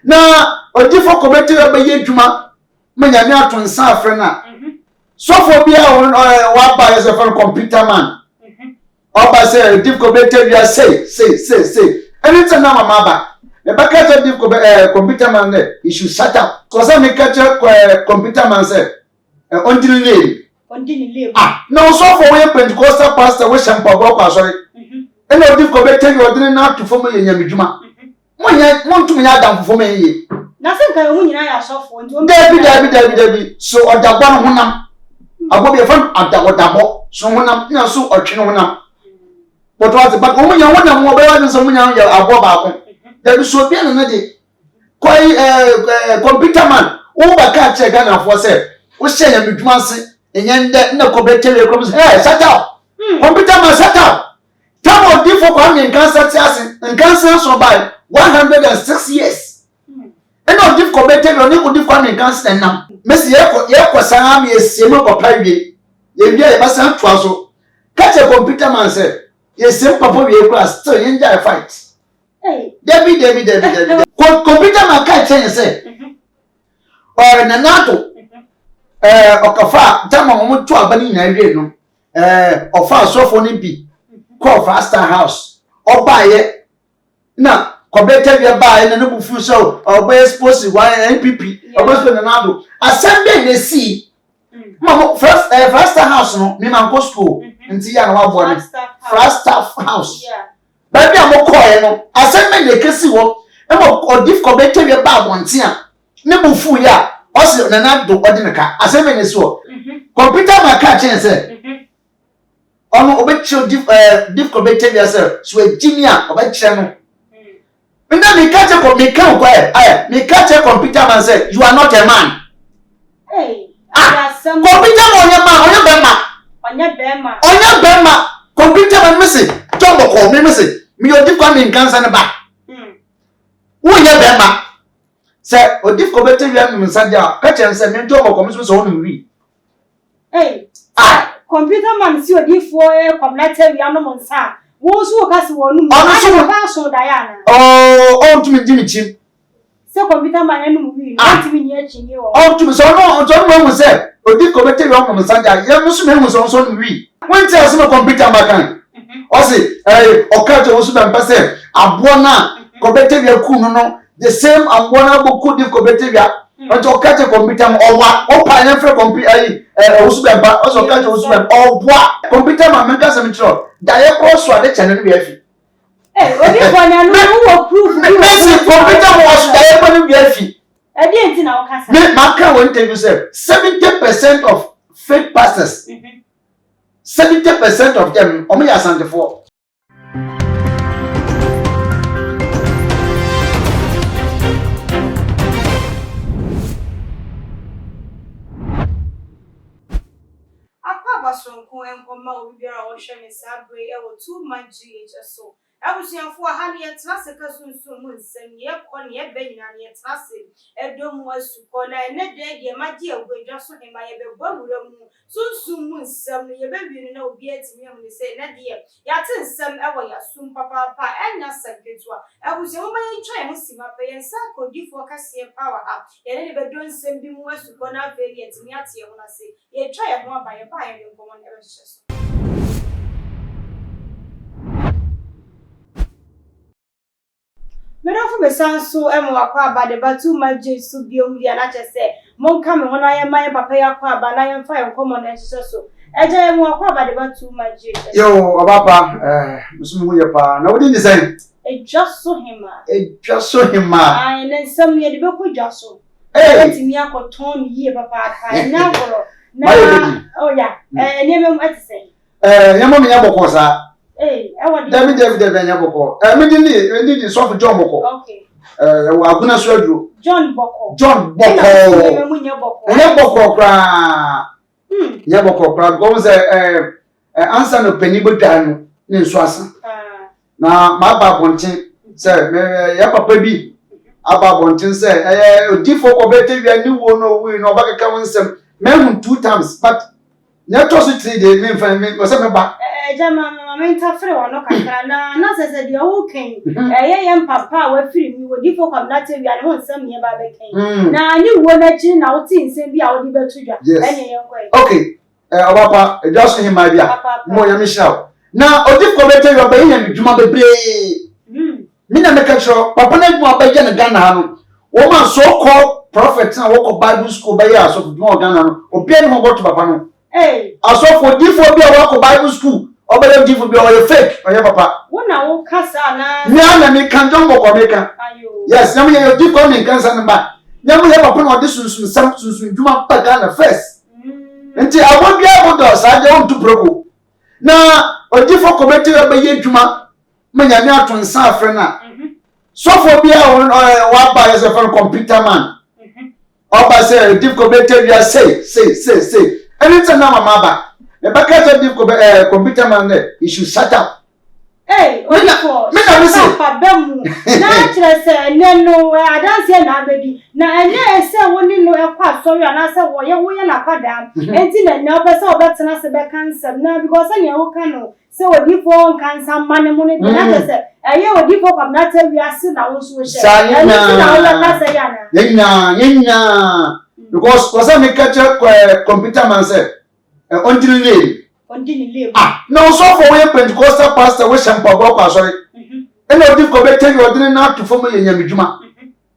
Na Odiifour committee be ye dwuma me nyame atonsa afre na. So for bia wa ba as a computer man. Oba say Odiifour committee we say. Anytime na mama ba. The back of the computer man there, he should shut up. Because I make a computer man say, until name. No, so for a Pentecostal pastor, we shall pop sorry. And Odiifour committee you are doing not to form a Yamijuma. Want to me down for me. Nothing can win I saw for Debbie. So at the one I will be a friend at the water, so when I'm so or chino. But what about woman, you want more better than someone you are about. There is so bien another. Quite computer man. Over catch a gun of what's it. We say a bit massy, and then no computer comes. Hey, shut up. Computer man, shut up. Tell Odiifour coming in cancer and cancer so by 106 years. And Odiifour computer only Odiifour coming in cancer now. Miss Yakwasam is same of private. You get a basan trouser. Catch a computer man said, yes, same papa we class, so you enjoy a fight. Debbie. Computer man can't change say. Or in a NATO. Okafa, Tama to Albany Navino. Or far so for Nimpi. Call Faster House. Or buy it. Now, computer you buy and a new fuso or by exposed why NPP or Western Nado. Assembly they see. Mama first Faster House no, me man go school. Until you are Faster House. Yeah. Baby, I'm a coy, no. I send me the Cassie walk, and Odiifour committee about one tia. Never fool ya, also, and I do ordinary car. I send me this walk. Computer my catch and say, on obituary Odiifour committee yourself, so a junior of a channel. And then me catch a me come quiet. Me catch a computer man say, you are not a man. Hey, computer on your bema. Computer man missing. John call me missing. Me Odiifour in cancer and back. Who ya bema? Say, Odiifour committee we have Sadia. Catch and say, me John comes with only we. Hey, computer man see Odiifour complain we are no monsa. Who's who has one? Oh, Diana. Oh, to me, Jimmy Chim. So computer man and we not me near Chimney. Oh, to me, so no, John was said. Odiifour committee we have Sadia. Young Muslim was also we. When tells no computer man. Osi, okaje osuba mpase abona kobetevia kunu no the same abona boku di kobetevia onto okaje computer owa opa na frɛ computer osuba mpa oso okaje osuba obwa computer ma menka semitro da ye cross ade channel bi afi Odiifour na no wo proof me computer mo osu da ye bani bi afi e dey enti na okasa me maka won interview say 70% of fake pastors 70% of them omo ya asante for Sonko enkoma obiara wo hwe me sabre e wo 2 month GHS so abusuafo ha ne yetra seka sunsun mu nsem ye kɔ ne ye banyina ne yetra se edom wasu kɔ na ne de magye agwadwa so hema ye bebɔ wura mu sunsun mu nsem ne ye bewi na obi atimi am ne se ne de ya te nsem e wo ya sum papa enya sanketwa abusuafo ma ye twa mu sima pe ye nsa ko Odiifour kase power ha ye ne be don nsem bi mu wasu kɔ na afeli atimi ate ye ho na se ye twa ye ho aba ye ba ye nkomo ne be Merofu mesanso emu akwa aba de batu maje su biom dia na chese monka me hono aye man papa ya kwa aba na ye fa ye nkomo na chese so eje emu akwa aba de batu maje yo abapa musumu ye pa na wodi design ejaso hima ai na nsam ye de beku jaso etimi akoton yie papa aka na goro na oh ya nyemem atise nyemem nya bokosa David Nyaboko. Me did so for John Boko. Okay. Aguna Swedru. John Boko. Nyaboko kra go say answer no penibo dwan ne nsoasa. Na ma ba bonten say me ya papa bi aba bonten say Odiifour ko bete wi ani wo no wi no ba keka wonsem me 2 times but Na to so 3 days me fa me o se me ba. Jama mama ntafre wono kakra na sese de wo ken. Ye papa wa firi mi Odiifour kwamna Tawiah ne ho nsam ye ba be ken. Na ani wo na chi na wo ti nsem bi a wo di betudwa. Enye ye nkoi. Okay. Obapa, just him my dear. Mo ya mishaw. Na Odiifour be Tawiah ba yin adwuma bebre. Me na make sure papa na adwuma ba je ne Ghana ha no. Wo man so called prophet na wo ko Bible school ba ya so adwuma Ghana no. Obi en ho go to papa no. Aso for Odiifour bi a wo ko Bible school. Obele Odiifour bi o fake. Oye papa. Wo na wo kasa na. Me ana me kan don go meka. Yes, na me ye Odiifour me kan sa na ba. Na me ye papa na odi sunsun sam sunsun adwuma pa Ghana first. Nti awobia wodo saje on to proko na Odiifour kometi ba ye dwuma manyame atonsa afre na so for bia wa ba yes for computer man oba say Odiifour kometi bia say anytime na mama ba e ba ka say Odiifour computer man there you should shut up. Odiifour me na say pa bemu na kire say nenu adanse na abedi na enye ese woni no ekwa sorry na say wo ye na kwada enti na na obese obetena se be cancer na because any wo kan no say Odiifour cancer man mu ne na say eye Odiifour kwamna Tawiah si na wo so hye na wo ka say yana yenya because kosa me catch computer man say Ondini no so for we Pentecostal pastor we shampa go kwa sorry. Ene Odiifour be Tawiah odine na to fo me yenya medwuma.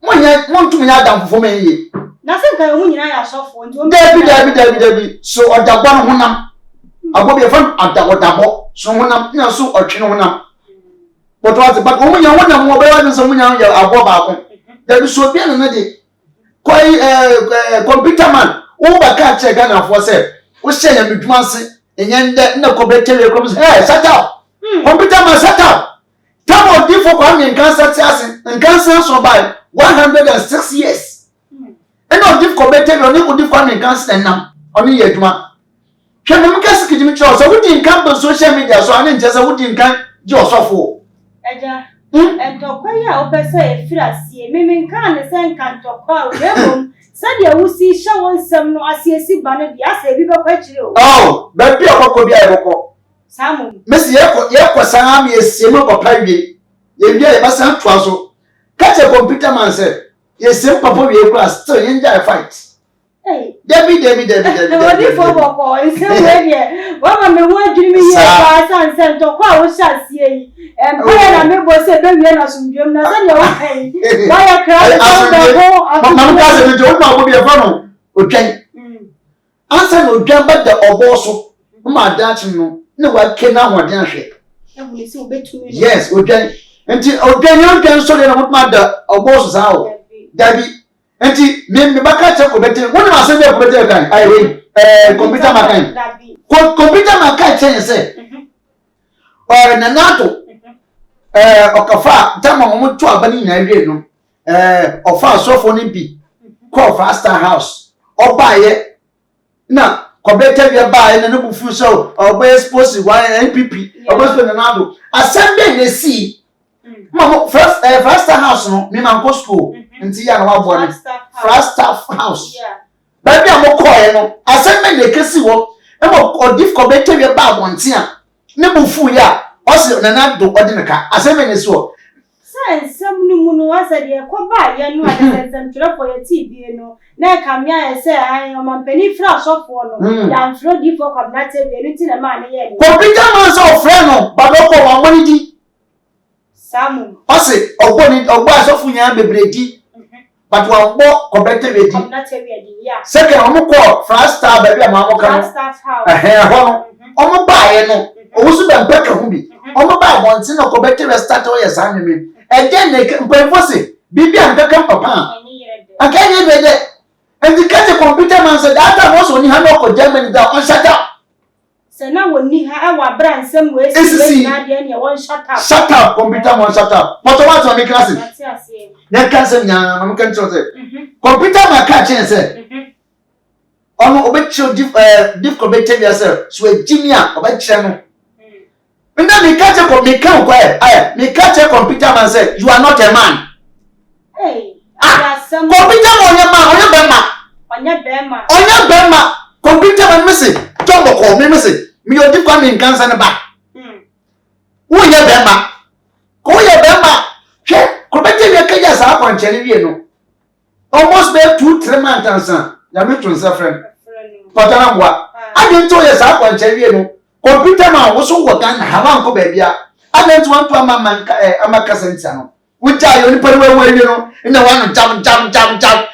Mo ntumi ya dan fo me ye. Na se nka mu nyina ya sofo nti o Dabi so odagbo no honam. Agbo be fan odagbo so honam na so otwe no honam. But what but o munya honam mo be wa so munya ya agbo ba ko. Dabi so bia na de koi computer man wo ba ka che Ghana fo se wo hye ya medwuma se enyende na ko be Tawiah ko hey shut up. Computer man shut up. Tamo Odiifour kwa me cancer tiase cancer so by 106 years. And Odiifour be Tawiah ni Odiifour kwa me cancer nam oni ye dwuma. Hwe me mka sikiji mi cho so wudi nkan bo social media so ani nche se wudi nkan ji osofo. Eja entokwa ya opese efiri asie me nkan ne se nkan tokwa wemom sadia wusi hye wonsam no asiesi ba no bia asa bi bekwa kire o. Oh, be bia kokko bia ekoko. Samu. Messi ye san am ye siem papa wie. Ye bia ye basan toa so. Catch a computer man say, ye siem papa wie class still ye nja fight. Debi. Odiifour boko ise we die. Wa ma me ho adwiri mi ye ba san sen to kwa wo hya sie yi. Empire na me bo se be wie na sumdwem na se ne wo kai. Wa ya kra so be ho. Mama ka se me jo ma go be fa no. Otwan. Ansa no odwan ba da obo so. Ma da chi no. Ne wa ke na hoden ahwe. Ehuni se obetumi. Yes, odwan. Enti odwan so le na mo ma da obo so sa o. Dabi. Enti me baka che ko bete. Woni ma se be ko bete kan. Ai we computer makan. Computer makan che se. Na nato. Okafa tama mo to abani na wie no. Ofa sofo ni bi. Call Faster House. Obaye na Kobete bia ba na no bufu so oba expose one NPP oba so na nado assembly na see mama first Faster House no me man go school nti ya na wa bo ni Faster House ba bia mo call no assembly na kesi wo e mo Odiifour Kobete bia ba abonte a ne bufu ya o se na nado odinaka assembly na so nsam ni mu no asa de ko ba ye no adesem trofo ye TV no na kamia ye se an o mampani fra sofo no ya nfro Odiifour kwamna Tawiah ni ti na ma ne ye computer man so friend no ba do ko wa woni di Samu ose ogbo asofo nya bebredi but wa gbo Kobete wedi kwamna Tawiah di ya second omo ko Faster ba bia ma mo kan ho omo ba ye no owo su ba mpeka hu bi omo ba bonti na Kobete start o ye sa nwemi again mpefo se bibia nkaka papa akanye bede and the catch computer man said that time also ni ha no ko Germany da on shut up se na woni ha e wa bra nsem we si na de ne won shut up computer man shut up but what on the class na cancel nya mam kan tro se computer man ka chen se ono obetcho diff Kobete bia se so engineer obetche no Nda me catch a me catch a computer man say you are not a man. Computer man onya bema. Onya bema. Computer man missing. To John Boko, me say, me your different in cancer and back. Who ya Bema? Go ya Bema. Check, Cobetti, your cajas up on Cherry. Almost there 2-3 months, Yamitron suffering. Patanamwa. I didn't tell us up on Cherry. Computer man was so what can have Uncle Baby. I didn't want to Amaka which are you put away, you know, in the one jump.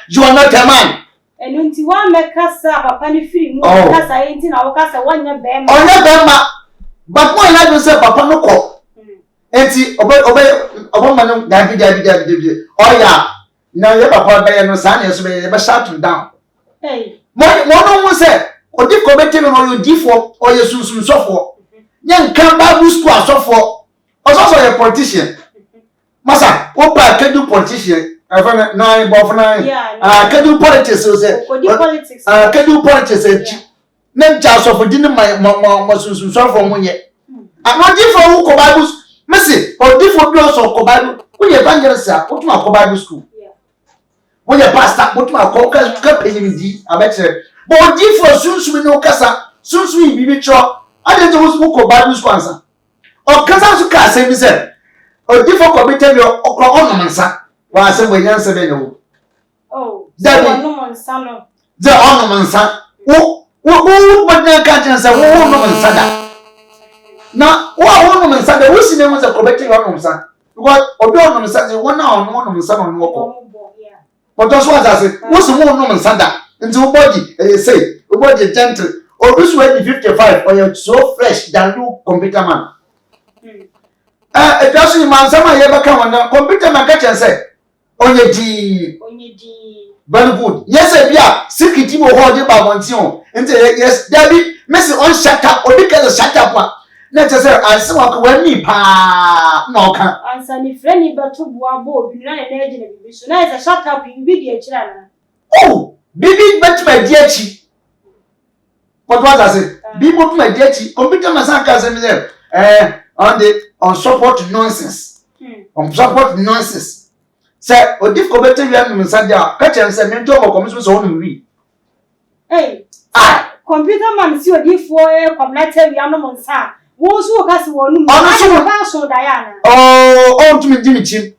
You are not a man. And into one make us a penny free, because I ain't in our casa 1 year bam. Oh, no, Bama. But why not yourself, Papa no call? And see, obey a woman, Daddy. Oh, yeah. Now you're Papa Bay no son, yes, we never shut him down. Hey, one was said, or did Cobetti or your Odiifour or your Susan so for. Young come back to school so for. Also a politician. Massa, what can do politician? I found 9 above 9. Yeah, can do politics, so say. Can do politics. Name Charles of dinner, my Susan so for 1 year. I'm not different who Bibles, Missy, or different girls of Bible. We evangelist, put my Bible school. When your pastor put my caucus, I bet you. But Odiifour soon no casa, soon sweet be sure. I didn't know who Bible sponsor. Or Casa to Casa, he said. Odiifour committed your ornaments, while I said, when you answer, no. Oh, that ornaments, the ornaments, who would not catch and say, oh, ornaments, now, what ornaments are the wishing them was a committing ornaments? What ornaments are the 1 hour ornaments on walk. But those ones I said, what's the more normal Santa? Into body, say, a body gentle, or this way 55, or you're so fresh than you computer man. It doesn't man, someone ever come on the computer man catch and say, Onye very good. Yes, yeah, secret will hold you by 1 tion. And say, yes, Debbie, Mrs. On shut up, or because shut up one. Let us say, I saw when me pa no can answer any friendly but to Boabo, you know, an agent. So now it's a shut up in video channel. Oh, baby, but my dear chi. What was I say? Be but my dear chi. Computer Masaka on support nonsense. On support nonsense. Say, Odiifour better than Messadia. Catch and say, mentor or commissions on me. Hey, computer man, see Odiifour, come let's say we are no monster. Who's who has one? Oh, Diana. Oh, to me, Jimmy Chim.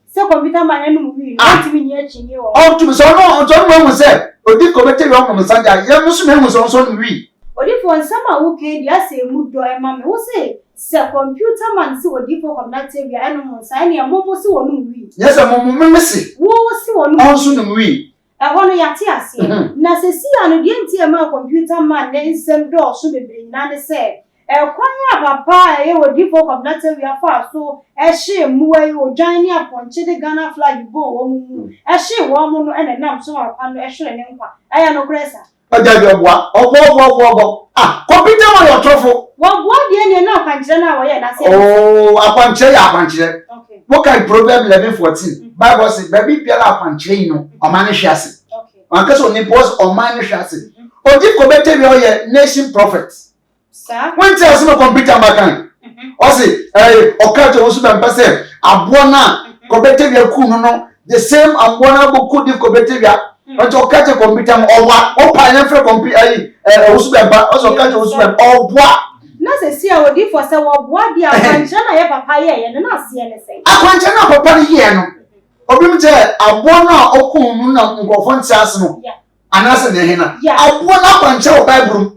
So, computer man, and we not to be near Chimney. Oh, to me, so no, John was said, Odiifour better on Messadia. Young Muslim was also we. Odiifour and summer who came, yes, a mood door, and mamma will say, Sir, computer man, see Odiifour come not tell your animals, I am almost one we. Yes, I'm a missy. Who was one also we. I want to yatia. Nassi and again, dear my computer man, then some door should be none said. Kwanya papa Odiifour come not tell you far so she muwe o join upon the Ghana flag bo she woman and a nam so upon a sure nkwa I no gressa computer on your truffle what the na kwanche na we na say oh akwanche okay what kind proverb 11:14 Bible say baby piala akwanche no o man hwase okay an kaso ni boss o man hwase Odiifour better be nation prophet. When tells no computer makan. Or say, okay, to also be person. Abona, Cobettevia Kuno, the same Abona could if Cobettevia, but to catch a computer or what, or pineapple computer, also catch or what. Not a see our Odiifour say, what the Akanchana ever pay and not see anything. Akanchana for Paniano. Obimte, Abona Okununa, Ngofon Sasno, and answer the henna. Abona Pancho Bible.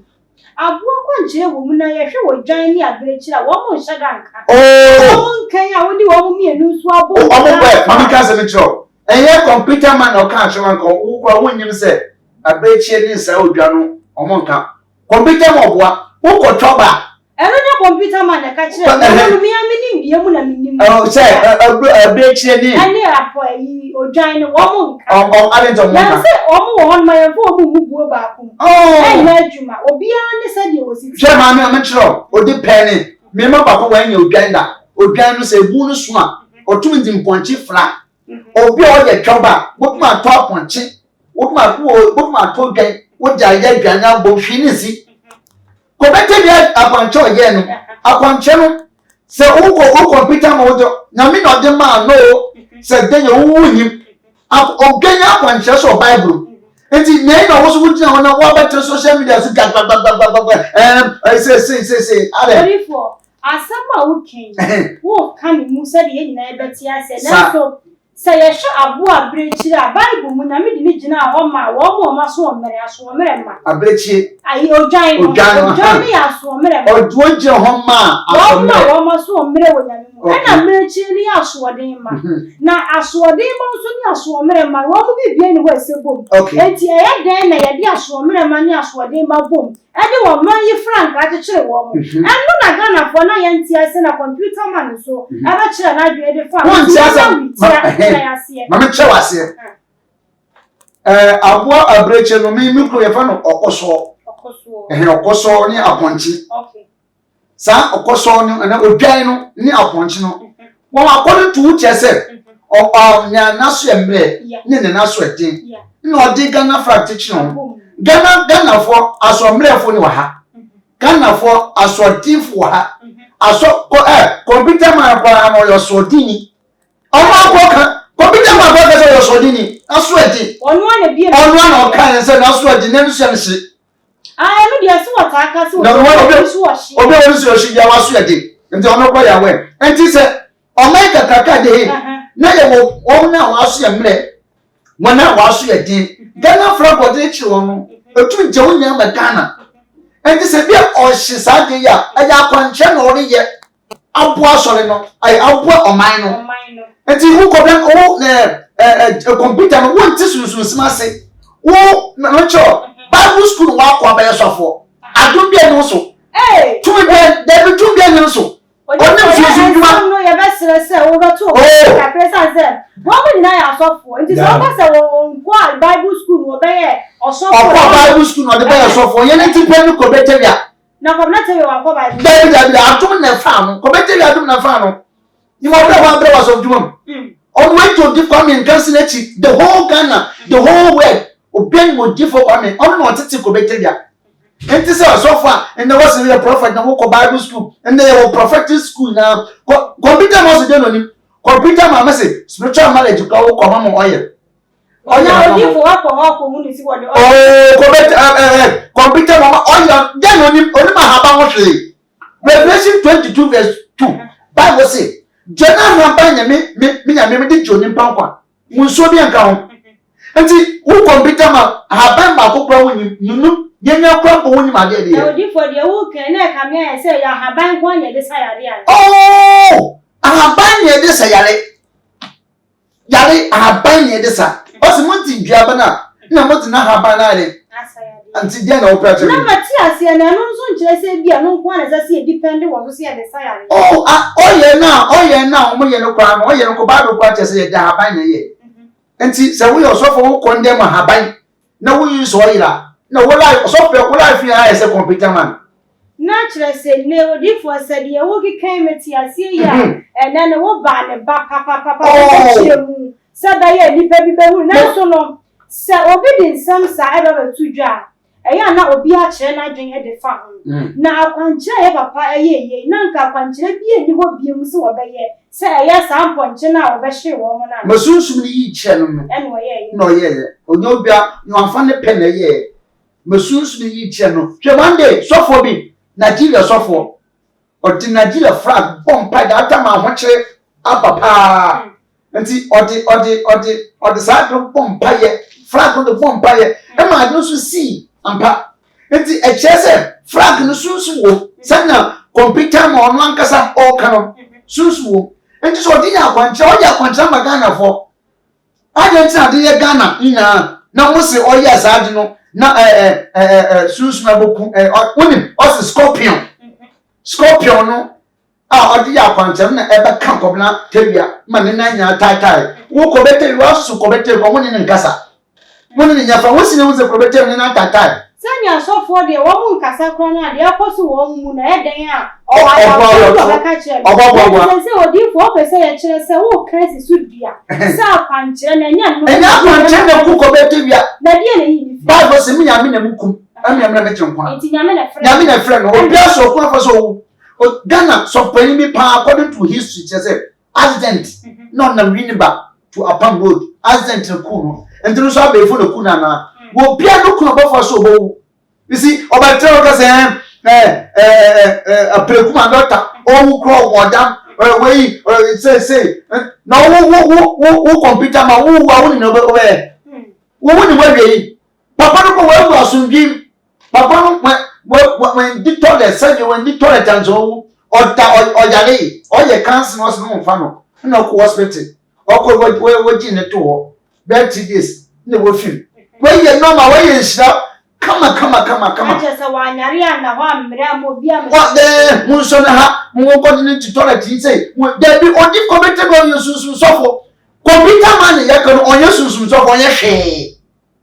Abuakwanche woman I show join the adventure one more shadanka. Oh, can I only want me a new swab? Oh, Mamma Casamitro. And yet, computer man or catch one who when you say a breach in Saudano or Monka. Computer or what? Who could trouble? Another computer man a catcher. Oh, say a breach in any or join a woman. I don't know. On my phone who go back. Oh, I heard you, or beyond the said you was it. Mamma, I'm sure, or the penny. Remember, Papa, when you gender, or Gano say bonus one, or twins in Ponchy flat, or be all the trouble, what my top Ponchy, what my poor game, what I get Gana Boshinisi. Go back to the Apancho again, Apancho. Say, oh, computer motor, now me not the man, no, said then you woo him. Up or get up and just or Bible. Enti na ina wo so wudi na wona wa better social media so gag say Odiifour asama wo ken wo kan mu se de nyina e beti ase na so say ye sha abo abrechi a Bible mu na me de ni gina ho ma wo ma so omere aso omere ma abrechi ayi ojan ya so omere ma ojo je ho ma aso wo ma so omere wo nyame mu na abrechi ni aso odin ma na aso odin ma so ni aso omere ma wo mu bibie ni ho esebom enti e ye den na ye de aso omere ma ni aso odin ma bom ade wo man yi frank akekere wo mu anu na Ghana fo na ye ntia se na computer man so aba kire na adwe de fa Mama chawase abo abreche no mi kro ye fa no okoso okoso ni aponchi sa okoso ni na odwan no ni aponchi no won akonu tu chese nya naso emre ni ne naso eden ni odi Ghana fractition no Ghana for asomre fo ni wa ha Ghana for asodin fo ha aso computer man kwa no yo sodini ọmọ akọka kọmpútà máa bọ́ kẹsẹ̀ yọ sọ́ọ́dí ni aṣọ ẹ̀dín ọ̀nù àná ọ̀ka ẹ̀ sẹ́ ní aṣọ ẹ̀dín nínú ṣẹ́ ní ṣe. ẹnu díẹ̀ sí wọ̀tá ká sí wọ̀tá obi orí sí oṣù yà wá aṣọ ẹ̀dín ntí ọ̀nà ọkọ yà wẹ̀ ẹ̀ ntí sẹ́ ọmọ ẹ̀ kàkàkà dé yìí náà yẹ wọ́n náà wọ́n aṣọ ẹ̀mìrẹ̀ wọ́n náà wọ́n aṣọ ẹ̀dín Ghana flag ọ̀dẹ́ ẹ̀kyi wọn no etu nkyɛn wọn nyɛ mɛ Ghana ẹ̀ ntí sẹ́ bí ọ̀hyẹ sáà dé yà ẹ̀yẹ akwankyɛn na ọ̀rẹ́ yẹ aboa sɔre no aboa ɔman no enti wo kɔbɛn wo computer no wo nti sunsun sima se wo no cho Bible school wa akɔ abɛyɛ sɔfo adom bia no so tumi bia David tumi bia no so onim sunsun duma no ye bɛsrɛ sɛ wo bɛto ka presa sɛ wo mo nyina yɛ asɔfo enti sɛ wo sɛ wo nkɔ Bible school wo bɛyɛ ɔsɔfo ɔkɔ Bible school no de bɛyɛ sɔfo ye ne ti pɛ no kɔbɛtɛbia na kɔbɛtɛ yɛ wa kɔ Bible David atom na fa no kɔbɛtɛbia atom na fa no ni mo bɛ wa bɛ wa so duma on went to give comment cancellation the whole Ghana the whole world obian mo give for comment on no tete kɔbɛtɛbia enti sɛ asɔfo a and there was a prophet na wo kɔ Bible school and there was prophetic school na computer mo so de no ni computer ma me say spiritual knowledge ka wo kɔ ma mo oil Onya Odiifour wa ko hu ni si wo de computer mama oil then oni ma haba ho hwe Revelation 22 verse 2 Bible say jena haba nya me de joni pankwa munso bi anka ho enti wo computer ma haba ma ko pro wo nyunu yenya kwa ko woni ma de de Odiifour de wo kan na ka me say ya haba nko anya de sayare ya haba nya de sayare yare haba nya de sa osi monti duaba na monti na haba na ale anti dia na opera na mati ase na no nso nkyere se bia no nko na se depend wo so se ya de sayare oye na omo ye no kwa no oye no ko ba do kwa che se ye da haba na ye enti se wo yo so for wo condemn haba na wo use oira na wo life so pe wo life ya se computer man na kyere se ne Odiifour se de wo ki kan meti ase ya na ne wo ba ne ba papa kyere mu Sabaye ni baby behu na so no se obi din sam sa ebe betudwa eya na obi a kire na dwen e de fa ho na akwankire ye papa eye na nka akwankire bi eni ho biem se wo beye se eya samponche na wo be hye wo mo na masunsum ni yi kire no no ye onyo bia no afa ne pe na ye masunsum ni yi kire no hwe one day sofo bi Nigeria sofo odi Nigeria flag bompa da atama ho kire apapa enti odi sa do bompa ye flag do bompa ye e ma do so si ampa enti e chese flag no sunsu wo sana computer ma ono ankasa o kano sunsu wo enti so odi ya kwancha ma Ghana fo agenti ade ye Ghana ina na wo se o ya sa ade no na sunsu na boku onim o se scorpion no odi ya kwancha na ebe kan kobna tebia ma ne na nya tai wo ko bete wo su ko bete ko woni nkasa woni nya fa wo sine wo se ko bete ne na tai sanya sofo de wo mu nkasa kro na de akoso wo mu na eden a o wa ka kire se Odiifour pese ye kire se wo kan si sudua sa kwanche na nya no kwanche na ku ko bete bia na de na yi Bible se mi nya me na mukum ami amna me chinkwa enti nya me na friend no obi aso ko fa so Ghana so penny be pa according to history say accident no na winiba to upon road accident ku no enti so abefo na ku na Wo bia no kuna bofo so bo. You see, obatel ka say a prekuma doctor o kro wodam we say na wo computer ma wo ni no be wo ni we papa no ko we asundwim papa no when the toilet say when the toilet anzo oyare oye cancer no so no fa no na ko hospital okọ we gi ne to ho 30 days ne wo film we ye normal we ye nshira kama aje wanyari ana ho amre amobia me what the mun so na ha mun ko ni to toilet say there be odi committee go you sunsun sofo computer man ye kan onye sunsun sofo onye hwe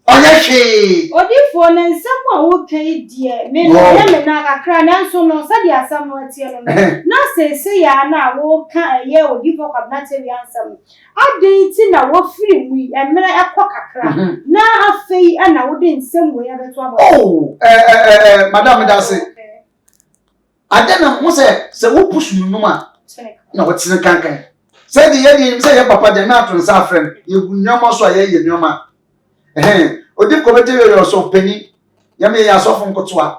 Odiifour na nsam a wo kai die me na kakra na nso no sa dia asam no atie no na sese ya na wo ka ye Odiifour kwabnate wi ansam adin ti na wo firi mu emre ekọ kakra na afei na wo de nsam wo ya beto abo madam da say adena mo se wo push nunu ma na wo tine kankan say the ye say papa de na to sa friend ye gunyoma so ye nyoma Odiifour committee we so penny yame ya so fun kotoa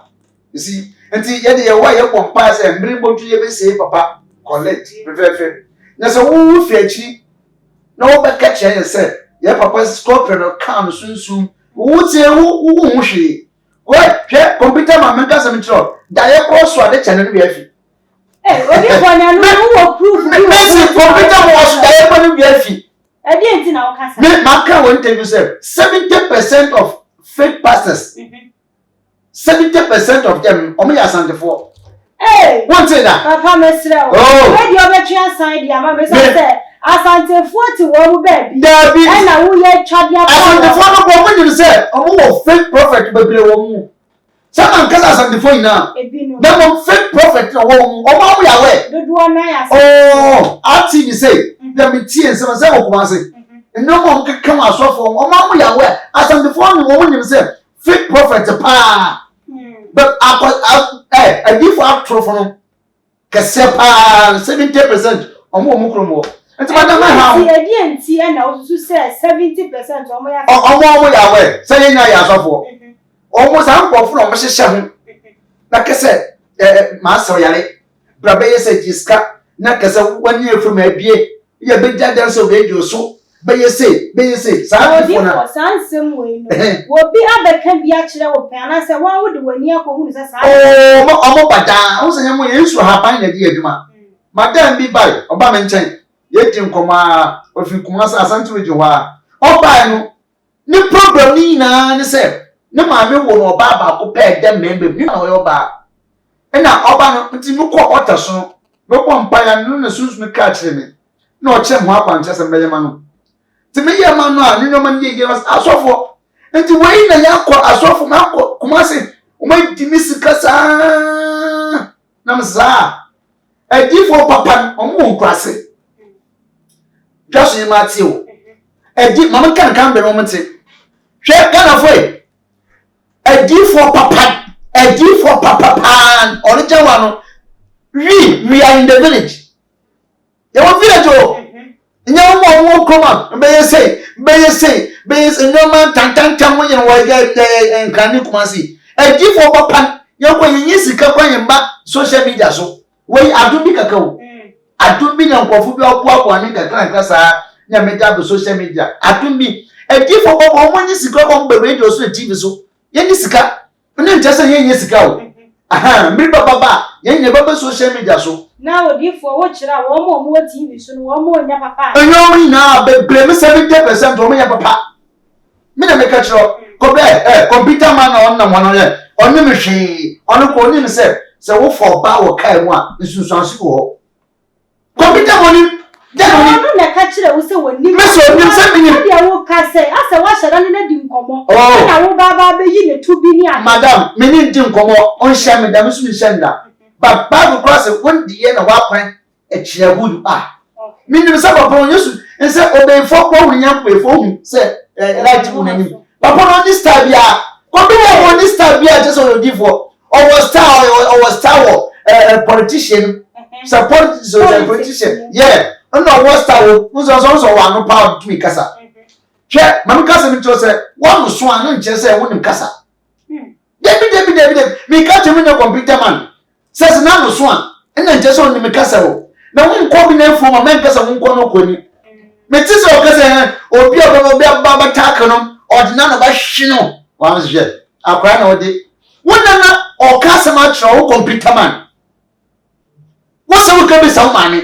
you see enti ye de ye wa ye pompa say mbiri botu ye be say papa collect fefe na so wo fi achi na wo be catch ye say ye papa scorpion no kan sunsun wo tie wo hwe hwe computer man mega some tro da ye cross so ade channel be afi Odiifour na no wo proof me computer mo so da ye ko ni be afi enti na okasa me maka won tell you say 70% of fake pastors 70% of them omo ya santefo what say that papa mesre o we di obetwe asan di ama me say asantefo ti wo mu baby e na wo ye twadia asantefo no ko mo ni say omo wo fake prophet bebre wo mu Someone kasa asantefo ina dem fake prophet no wo mu omo ya we dodo na ya ati ni say dem tie nsem say wo kuma say no mo keka wa asofo omo ya we asantefo no wo ni say fake prophet pa but Odiifour atrofo no kese pa 70% omo kromo enti madam ha enti na osusu say 70% omo ya we say nya ya asofo omo san kofo no mo hyehyɛ ho na kese ma so yare brabe yese jiska na kese wani efum abie ye be jadan so radio so be say sa before na sansem we no wo bi abeka bi a kire wo pen na say wa wo de wani akohu say sa omo bada wo sanya mo yesu ha pan na di adwuma madam bi bai oba me nchen ye ti nkoma ofi kuma sa asante we jwa oba no ni problem ni na ni say ne ma me wo no oba ba ko pe dem member ni na wo oba na oba no ti mu ko otaso no ko mpa ya no na sunsun ka kire me na o che ho akwanche se meyema no ti me ye ma no a ni no ma ni ye asofo enti wei na ya ko asofo ma ko kuma se o ma di misika sa na msa Odiifour papa o mo nkwase just ma ti o mama kan be no mo ti hwe kana foi Odiifour papa pan original one we are in the village you want village o nya mo koma be say no man tan mo yen wa ga nkani kuma si Odiifour papa ye ko yin sika kwa yin ba social media so we adumbi kakao adumbi na nkofu bi opo ani kakra sa nya media be social media adumbi Odiifour papa mo yin sika kwa be radio so TV so yen sika ne ntese yen sika o mi baba yen baba social media so na Odiifour wo kira wo mo TV so no wo mo nya papa enyo na be blame 70% wo nya papa mi na me ka kiro ko be computer man na onna mo no ye onye me hwe ono ko ni se wo for ba wo kai mu a nsunsuanse wo computer money no na ka kire wo se woni me so ni se bi ni dia wo ka se asa wa hyara ne di nkomo na wo baba be yi ne tu bi ni a madam me ni di nkomo on hia me da me so ni hia but Bible cross when the year na wa kwan e kire hudu me ni se papa on Yesu en se obey for ko hunya ko e for hu se right hu na ni papa no this time bia ko be wo this time bia just on Odiifour or star politician support so politician yeah no was star so one no power to me kasa Che, mam kasa mi to say, one so an nche say wonim kasa. Debi. Me catch me no computer man. Says na no so an, na nche so wonim kasa wo. Na won ko bi na fo ma men kasa won ko no ko ni. Me ti so kasa obi ba tak no, ordinary ba hwe no. Wan je. Akra na odi. Wona na o kasa ma tro computer man. Wo se wo ka bi sa ma ni.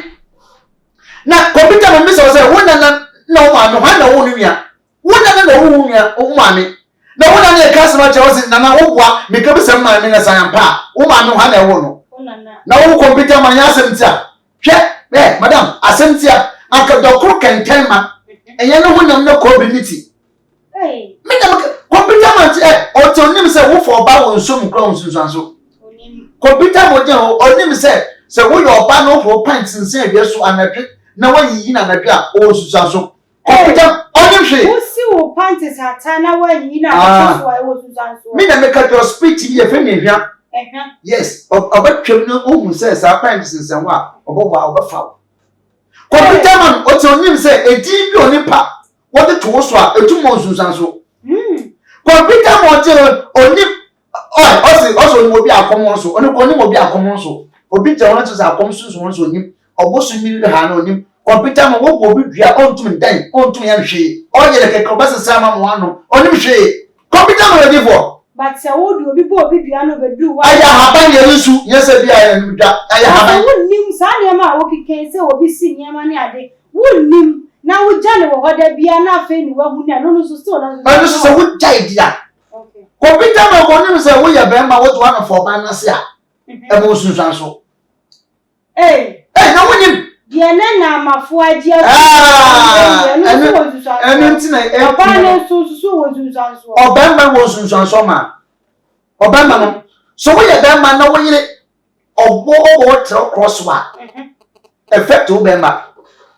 Na computer man bi so say wona na o ma no ha na wo ni wia. Wona na wo wia o ma ni. Na wona na kasa ma tro say na wo boa me ka bi sa ma ni na san pa. Wo ma no ha na wo no. Na wo computer man ya asem tia. Hwe, madam, asem tia. Anka dokro kenten ma. Enye no honam na community. Me na computer man o to nim say wo for ba won so mu kra won sunsan so. Computer mo je o nim say wo your ba no for pants nse ahwe so anadwe na wayiyi na anadwe a o sunsan so. Computer o nim hwe. Wo si wo pants ata na wayiyi na anadwe so o sunsan so. Me na make your speech ye fe me hwa. Yes, obatwem no ohun say sa pants nse ho a obofa. Computer man o to nim say edin bi oni pa what the to so a etumo sunsan so. Computer mo je oni also ni obi akomo so oni ko ni obi akomo so obi je won to say akom sunsun so ni obosu mi ha na oni computer mo wo obi dua ontum dan ontum ya hwe o ye le keke obasa sama mo ano oni hwe computer mo ready for but say wo do obi bo obi dua no be du wa aya haban ye nsu yesa bia ya nu dua aya haban wonnim sa ne ma wo keke say obi si nyama ne ade wonnim na wo jane wo hoda bia na afa ni wa hu na no so so na no so wo jai dia. Okay. Computer mo ko nim say wo ya be ma wo to one for ban na se a e mo sunsan so. Na wonim dia na amafo agia enu ntina e ba na so wo sunsan so obemma wo sunsan so ma obemma no so wo ya be ma na wo yire obo wo cross wa effect wo be ma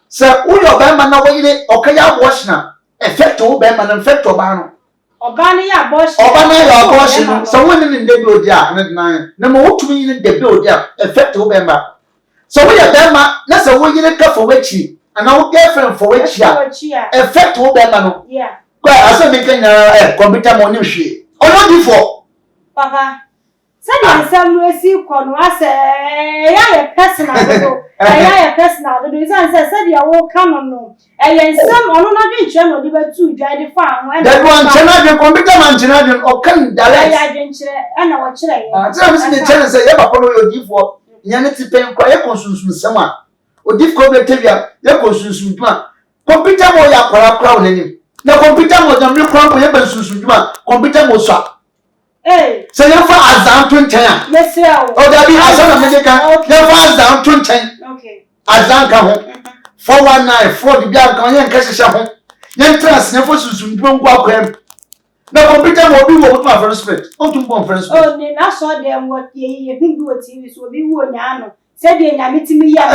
se wo yo be ma na wo yire okaya wash na effect wo be ma na effect oba no oba na ya bosh no so wo ni nde bi odi a na mo wotumi ni de bi odi a effect wo be ma so we ya be ma na se wo yire ka for wachi ana wo girlfriend for wachi a effect wo be ma no kwa asa me kan na computer mo ni hwe Odiifour papa sadi ansam no esi ko no ase ya personal do izan sadi ya wo kano no ensam ono na dwenche no de batu dwa de fa ho that one chena de computer man chena de o kan dala ya dwenche ana wo kire ye tell me say chena say ya papa no Odiifour nyane ti pen kwa ye konsunsun sema Odiifour be tevia ye konsunsun duma computer mo ya kwara onani na computer mo jam ni kwa ye konsunsun duma computer mo so say you for azam 20 yes sir o da bi azam na mejeka you for azam 20 okay azam ka ho 419 4 di bia kan ye nka hihye ho ye trans ne for sunsun duma ngwa akwam na computer mo bi wo to for respect on to bon for respect ne na so dem what ye hu bi wo TV so bi wo nya no say de nya mitimi ya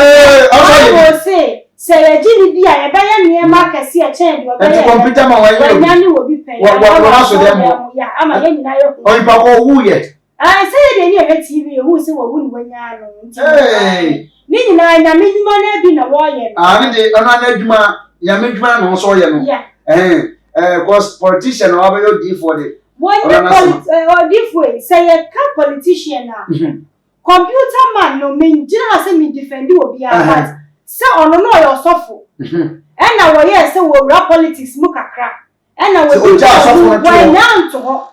o say ye jini dia ye baya ne ma kase e chen de obaya computer ma wa nya ni wo bi pen wa so dem ya ama ye nyina yo o ipa ko wu ye say de ni e TV hu say wo wu ni wanya no ni nyina nya miduma na bi na wo ye ni de ona na adwuma ya medwuma no so ye no cause politician or Odiifour de Odiifour say a politician na computer man no me jina say me defend obi a say ono no your sofo na wo ye say wo ra politics mu kakra na wo do we nyanto ho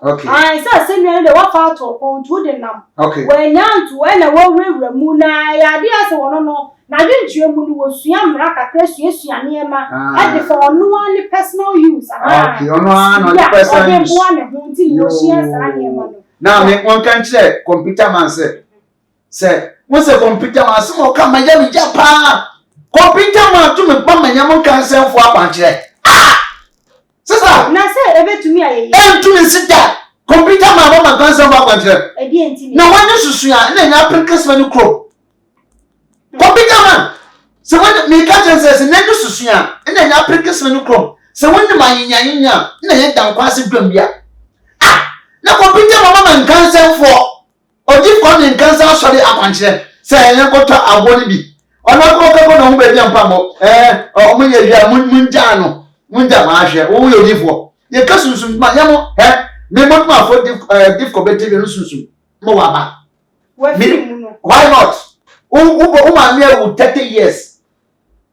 say no de wa fa to ko to de nam we nyanto na wo wura mu na ya de ase wono no na de ntwe mu ni wo sua mra kakra sua ne ma e de for ono ani personal use ono an no personal use wo ne ho nti wo sua sa ne ma no na me won kan kire computer man say won say computer man say mo ka ma ya mi japa computer man to me pa ma nya mo kan say fo apan kire sister na say ebetumi aye to me sit down computer man mo kan say fo apan kire e di enti na wan susu a na nya prinkers manu kro computer man se when me catch say na susu a na nya prinkers manu kro se when ma yinya na ye dan kwase dwam bia na computer man kan say fo Odiifour ni kan say sorry apan kire say yen ko to abo ni bi ona ko ko no ho be bi ampa mo o mo ye bia mun ja no Munda Masha, oh, you live for. Your cousins, my young, me not my for difficult better Susu. Moaba. Why not? Oh, my near 30 years.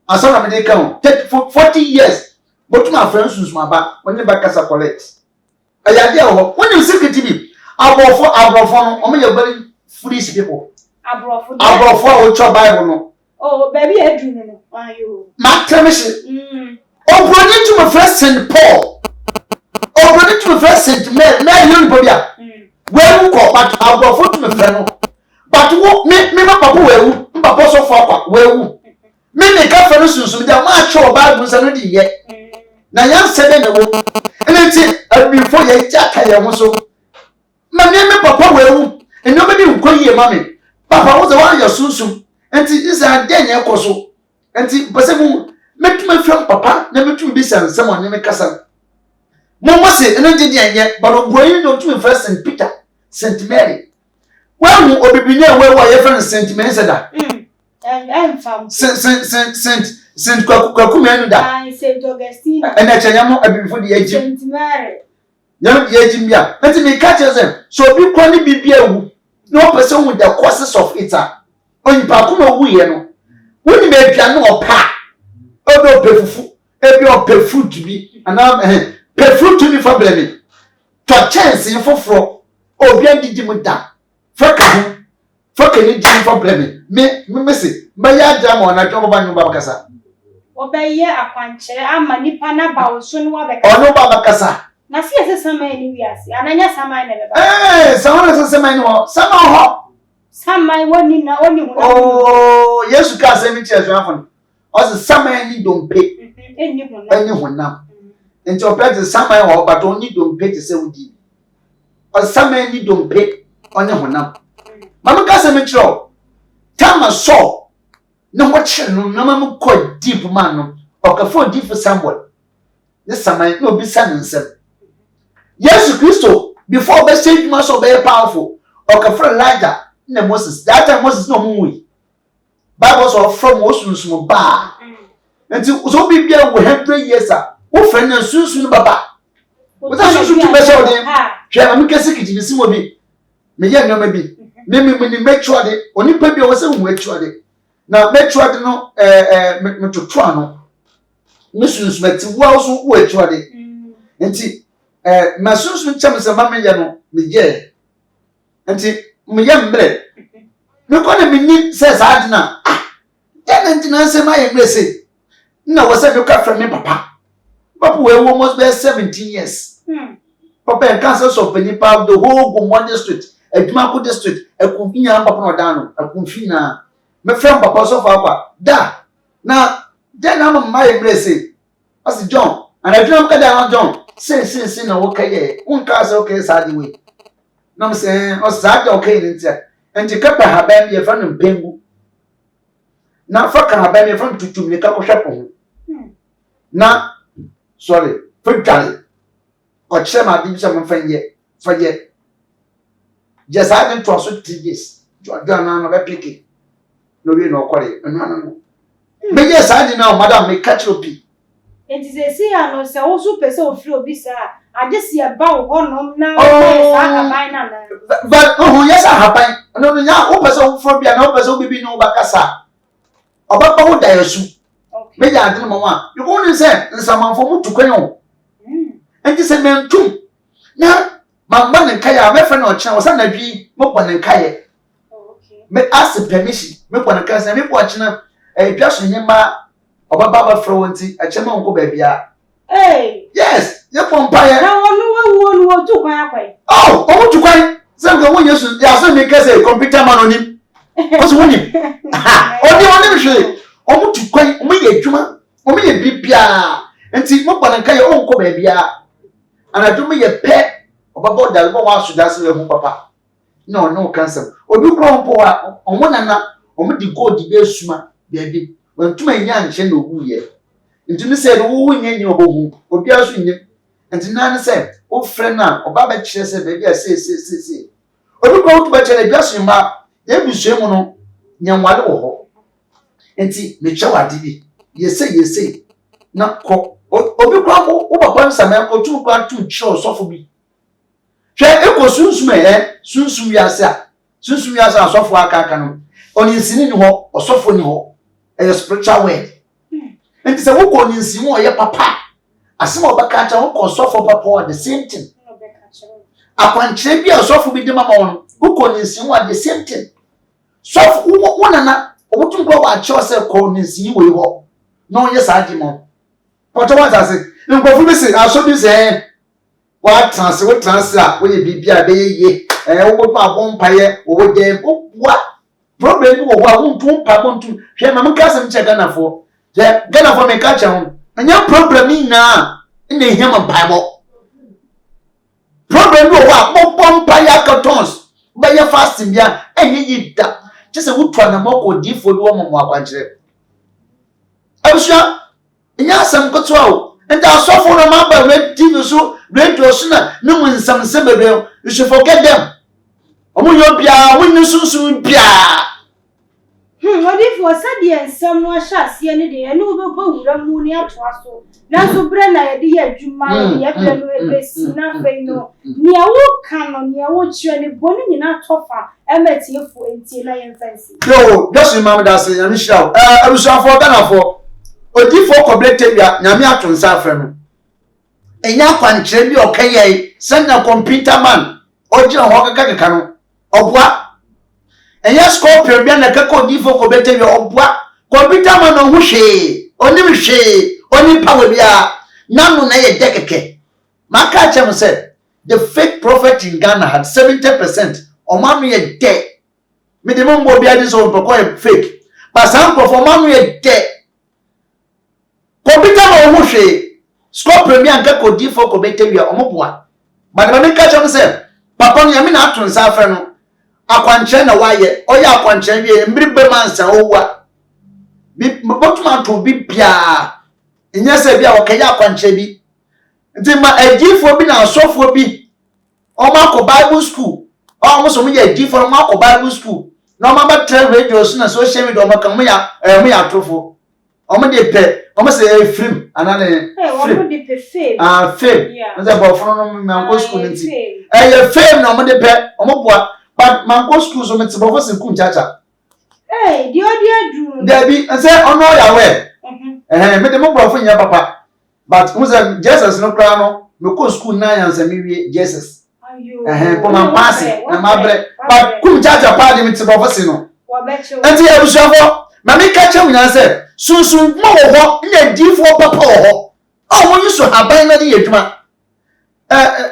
I saw them they count 40 years. But my friends use my back when the back as a collect. I idea when you see it, Abrophone, only your very foolish people. Abrophone, which your Bible. Oh, baby, I dream. Are you? Mark Television. Oh, bring it to my first St. Paul. Oh, bring it to my first St. Mary, Unibobia. Where you call, but Abrophone to my friend. But what make me not Papa, where Papa so far, where me make up for instance, with the match or Bible already yet. Now, young said, and it's before you jack, I was so. My name is Papa, where and nobody will call you, Mammy. Papa was the one your Susu, and it is a Daniel Coso. And it was a moon. Make my friend Papa, never to be someone named Cassan. Mama said, and I did yet, but I'm going to me first St. Peter, St. Mary. Well, or be near where my friend St. Mesa. And I'm from St. Kakumenda. St. Augustine. And I tell you, before the age St. Mary. Young Yajimia, let me catch them. So be quite be no person with the causes of it. On Pakuno, we know. When you make piano or pa, oh, pay fruit to be, and I'm pay fruit to be for blaming. To chance in for oh, be a digimuta. Fucking for blaming. Me, missy, my yard jam on a job of Babacasa. Obey a quanche, I'm a nipana bow soon. Oh, no, Babacasa. Now, see, as some many years, and I guess some I never. Eh, someone has a man more. Some my one in only. Oh, yes, you can't send me to a also, some man don't pay anyone now. And to apply to some but only don't pay to say with you. Or some man don't pay on your now. Mamma Casamitro, Tama saw no watch, no mamma quite deep man or can afford deep for someone. This summer no be son. Yes, Christo, before the stage must obey powerful, or Kafra Elijah, no Moses, that time Moses no movie. Bibles are from Moses no bar. And so be here with 100 years, who friend and Susan Baba. What I should to measure them, shall I make a secret in Simobi? Me young, no, maybe. Maybe when you make sure they only pay your son, make sure they now make sure they know, to Toronto. Mrs. Smith, also wait sure they. And see. My Susan Chamas and Mamma Yano, me ye. And see, my young bread. No one me says Adna. Then I answer my embrace. No, was I look up from me, Papa. Papa, we almost bear 17 years. Papa and councils of Penipa, the whole one district, a Marco district, a Confina Papadano, a Confina. My friend Papa so far. Da. Now, then I'm my embrace. I said, John, and I don't get down, John. Say, no, okay, one cast okay, side way. No, I'm saying, or sad okay, and to cut her baby a friend in Pengu. Now, fuck her baby from to make up a shop. Now, sorry, for Charlie. Or Chema did some friend yet, for yet. Just I didn't trust it 3 years. Jordan of a picky. No, you know, quality. No. But yes, I didn't know, madam, may catch your pee. It is a sea, and also also person flow bisa. I just see a bow on now. But oh yes, I have. No, now person from be no person be no bakasa. About how die you. Maybe I don't know. You only say someone for to queno. And this a man too. Now, my man and Kaya, my friend or channel was an agree, Mopan and Kaya. May ask the permission, make one cousin, make watching a just in him. Oba baba fluency, a chema uncle baby. Hey! Yes, you're from Paya. Now, one to quite. Oh, to quite. Some go when you should make us a computer man on him. What's winning? Only say, oh, to quite me a juma, only a bipia, and see more than your uncle baby. And I do me a pet about that one should ask your papa. No cancer. Or you grow poor on one another, or me the gold the best summer, baby. When too many young children who ye. Into the said, who in your home, or be as in it. And Nana said, oh, friend now, or Baba said, baby, I say. Or you go to better a just in my, there be shame on young water. And see, me chow did it. Ye say, not cock, or obi kwa ko wo papa nsame ko tu kwa tu cho sofo bi hwe eko sunsum sunsum wiasa asofo aka no oni nsini ni ho osofo ni ho e spiritual word enti se wo ko oni nsini o ye papa asema obaka acha wo ko osofo papa the same thing akwankyere bi osofo bi de mama won wo ko oni nsini o the same thing sofo wo nana obutum ko wa acha se ko oni nsini wo ho no ye sa mo But what I say, you go for say, I show you say, what trans, a we be a day, and what my bonfire, or them, what problem you want to pardon to, share my cousin check on for, get for me catch on, and your problem in now, in the human Bible. Problem you want more bonfire cartons, by your fasting, yeah, and you eat that. Just a wood one a mock or deep for woman walk. I'm sure. Nyasam kotwa and I saw for a member red TV so radio sooner no one some similar you should forget them. Omuyopia when you soon pia. Odiifour said the someone shall see any day and over Ramunia Twasso. Now so Brenna, dear Juma, yet no feno. Near what canon, near what you and bonning in our toffer, and met you for 89 fancy. No, just remember that I Michelle. I was for Odiifour kobleted ya nyame atonsa frem enya kwankyere bi okayai send computer man ogira ho kaka no obwa enya scorpion bi na kaka Odiifour kobleted ya obwa computer man no hwe oni power bia nanu na ye dekeke maka chem said the fake prophet in Ghana had 70% omanu ye de me de mo bia dis on poko fake but some performance ye de Computer no hwe score premier nka Odiifour ko betewia omoboa but me ka chem say papa no yame na atonsa afre no akwankyere na waye oya akwankyere bi mbiribe mansa owa bi botuma to bi pia enya se bia wakaya akwankyere bi nti ma Odiifour bi na asofo bi o ma ko Bible school o mo so mo ye Odiifour ma ko Bible school na ma ba tra radio so na social media o ma kan mo ya tofo o mo de pe Omo say film anane film de pe fame fame nze bo funu no mango school nti ye fame na omo de pe omo boa but mango school so meti bo se ku nchacha di odi adu Debbie nse ono ya we me de mo boa fu nya papa but mo say Jesus no kra no me ko school na yan se me wie Jesus ayo po man pass na mabre but ku nchacha pa de meti bo se no wa becho nti e busuafo ma me ka che wunya se sunsun mo wo na Odiifour papa wo mo yuso haban na de yeduma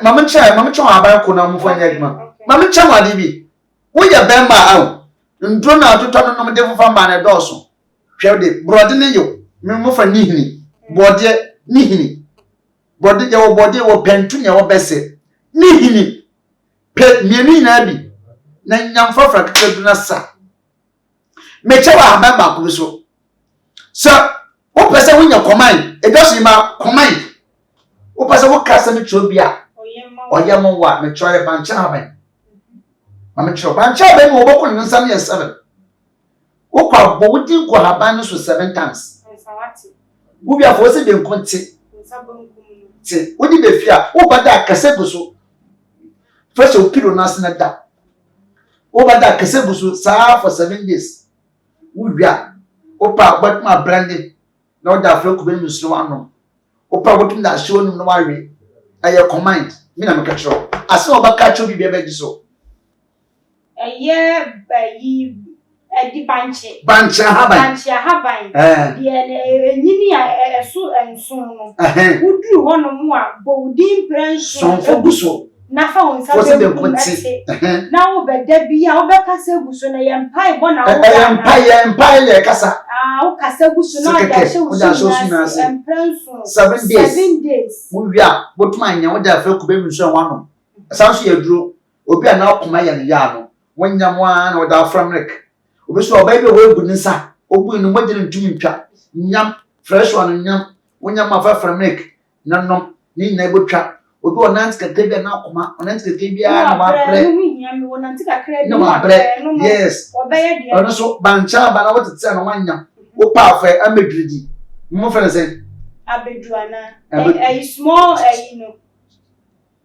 mama cha haban ko na mo fa nya yeduma mama cha wade bi wo ya bemba aw ndro na atoto no de fufa ma na doso hwe de brode ne yo me mo fa nihini bode nihini bode je wo bode wo pentu ne wo bese nihini pe mieni na bi na nyamfa fra kedu na sa me cha wa haban ba ko so so, what person when you command? It doesn't matter command. What person what customer to be at? Or yamon what? Me try a bunch of men. I'm sure bunch of men will walk on some years 7. What crowd, but we didn't call her banners for 7 times. We are forcing them conti. What did they fear? Oh, but that Casebuso. First, you put on us in a duck. Over that Casebuso, sir, for 7 days. We are. Opa but my branding no da flo ko be musu wano opa botum da show nim no wawe aye command me na me ka chiro ase oba ka cho bi be be so bayi edi banche haban de enyini a eso enson no uduru hono mu a bo udin prenson foguso na fa won sa be na wo be da bia wo be kasa guso na ye mpai bo na wo mpai le kasa wo kasa guso na da she na 7 days wo wia botuma nya wo da fa ku be mi so wano sa so ye duro obi a na okoma ye ne ya no wonya mo na wo da framrek obi so oba be wo egu nsa obu ni mo gire ntumi ntwa nyam fresh one nyam wonya ma fa framrek nanom ni na ebotwa obi onanti kakra na akoma onanti kakra na wabre no wabre yes obeye de ono so bancha ba na wotete na wanyam wo pa fa amedridi mo fa se Abedruana. A small, you know.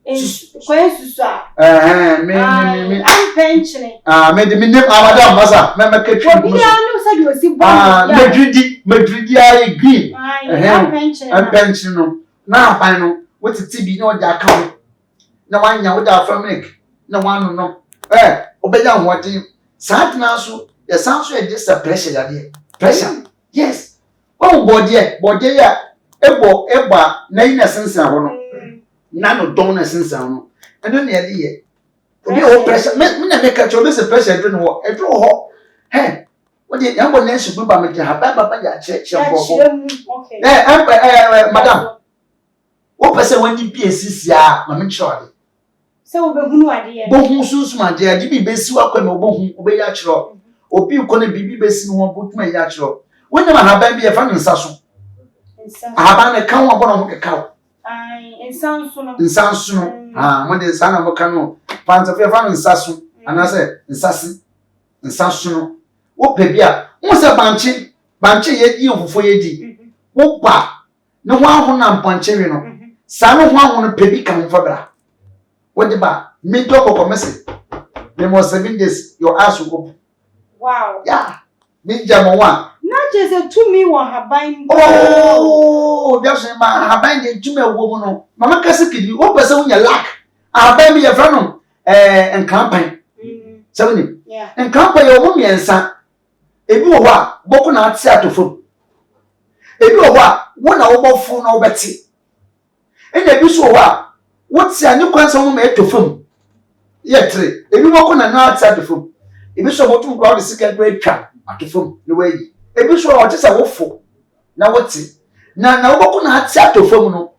Questua. I'm pensioning. Made me name our madam, Massa, Mamma Catherine. You was see Madrid green. I'm pensioning. Now, I know what's a TB, no, that count. No one without family. No one, no. Obey down what you sat now, so the sounds were just a pressure. Pressure, yes. Oh, boy, Ebo, nine essence. None of donors and then the idea. Obi pressure, me make a choice pressure, I don't know. I draw. Hey, what the young one should do by me to have Baba church. Okay. Madam. What person when you be a CCR, Mamma Charlie? So, no idea. Bohun sus, my dear, you be best work when obey yachro. Or be gonna be best in one put my yachro. When you have baby a fan in Sasso. I have a cow upon a cow. In Sansuno. When the son of a canoe, finds a fair fan in Sassu, and I said, in Sassi, in Sansuno. What pebia? What's a banchi yet you for ye? What pa? No one who nam pancherino. Some of one on a pebi come for what about me talk of a message? There was 7 days your ass will go. Wow. Yeah. Me jam one. Not just a 2 me one have buying. Oh, that's my have buying to me a woman. Mamma Cassidy, you open some your luck. I'll buy me a friend and campaign. 7 yeah. And campaign your woman and son. If you are walking outside to food. If you are one over phone or Betsy. And if you saw what's your new question made to film? Yet, if you walk on an outside the film, if you saw what to go the second grade trap at the film, the way. If you saw just a woeful. Now what's it? Now walk on outside to film. No.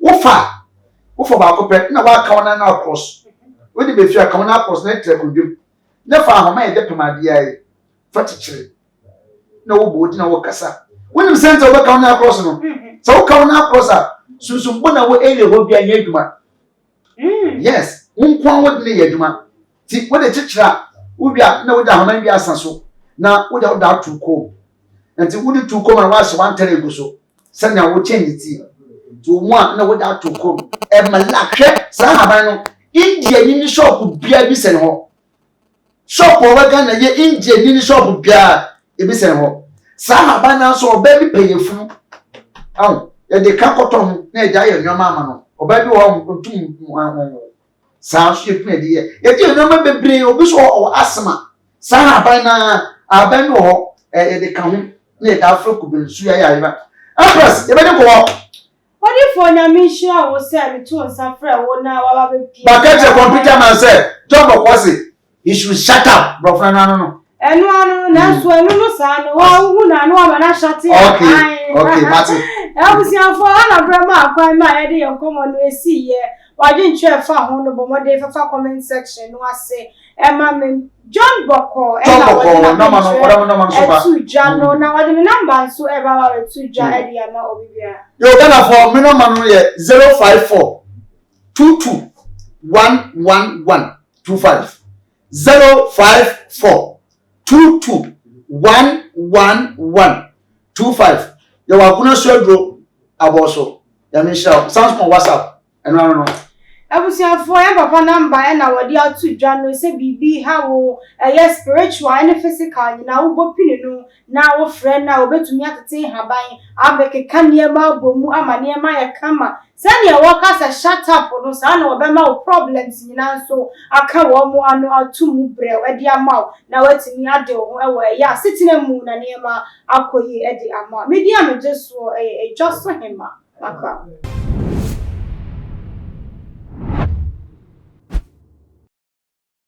Woofa. Woofa about compared. Now I come on now cross. When you be fair, come on across next year could do. Never found my deplomat DI. Fatigue. No boat, no workasa. When you send over come now cross, no. So come now crosser. So some bona will aid will be a yeduma. Yes, would be a yeduma. See what a teacher would be no doubt, maybe as so. Now, without doubt to come. And to would to come and watch one terrible so. Send I will change it to one no without to come. And my luck, Sahabano, India in the shop would be a decent home. Shop over Ghana, India in the shop would be a decent home. Sahabana so baby pay you food. Oh. They can't go to me, die your mamma, or baby home to sound ship me, dear. If you remember, bring your bishop or asthma. Sana by now, I bend or they come near Africa could be Suya. Empress, you better go up. What if one I mean sure was said to us after a now? But get your computer man said, John was it? You should shut up, bro. No. And one, that's why no son, one I know I'm not shutting. Okay, Martin. I was here for Anna Brahma, find my idea of common we see here. Why didn't you have found honorable one day for comment section? No, I say, Emma John Boko, no man, Jano, now I didn't number so ever to Jadia. You're gonna for minimum 054 22 111 25 054 22 111 25. You are going to show also. Yamisha, sounds from WhatsApp. And I don't know. I was here for papa number and I would dear to John say BB how yes spiritual and physical now bopino now friend now bet to me at the thing her buying I make a can near my boom ama near my kama send your workers a shut up or no son or bema problems in so I can't one more or two move brew at the amount now it's in your door away yeah sitting a moon and near my alcohol at the amount medium just for a just for him.